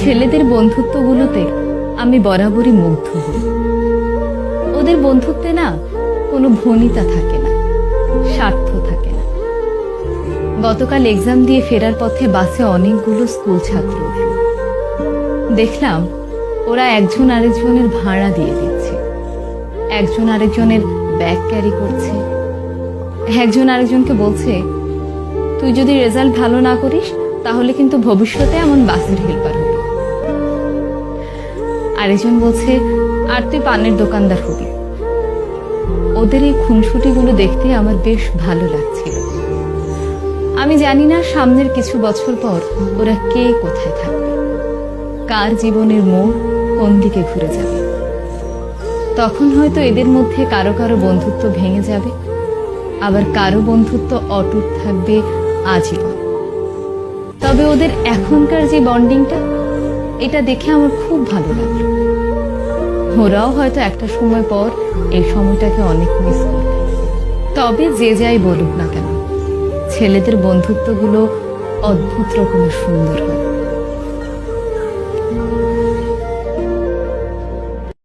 ছেলেদের বন্ধুত্বগুলোতে আমি বরাবরই মুগ্ধ হই। ওদের বন্ধুত্বে না কোনো ভনিতা থাকে না, স্বার্থ থাকে না। গতকাল এক্সাম দিয়ে ফেরার পথে বাসে অনেকগুলো স্কুল ছাত্র উঠল। দেখলাম ওরা একজন আরেকজনের ভাড়া দিয়ে দিচ্ছে, একজন আরেকজনের ব্যাগ ক্যারি করছে, একজন আরেকজনকে বলছে, তুই যদি রেজাল্ট ভালো না করিস তাহলে কিন্তু ভবিষ্যতে এমন বাসের হেল্পার হবি। আরেকজন বলছে, আর তুই পানের দোকানদার হবি। ওদের এই খুনসুটিগুলো দেখতে আমার বেশ ভালো লাগছিল। আমি জানি না সামনের কিছু বছর পর ওরা কে কোথায় থাকবে, কার জীবনের মোড় কোন দিকে ঘুরে যাবে। তখন হয়তো এদের মধ্যে কারো কারো বন্ধুত্ব ভেঙে যাবে, আবার কারো বন্ধুত্ব অটুট থাকবে আজীবন। তবে ওদের এখনকার যে বন্ডিংটা, এটা দেখে আমার খুব ভালো লাগলো। ওরাও হয়তো একটা সময় পর এই সময়টাকে অনেক মিস করবে। তবে যে যাই বলুক না কেন, ছেলেদের বন্ধুত্বগুলো অদ্ভুত রকমের সুন্দর হয়।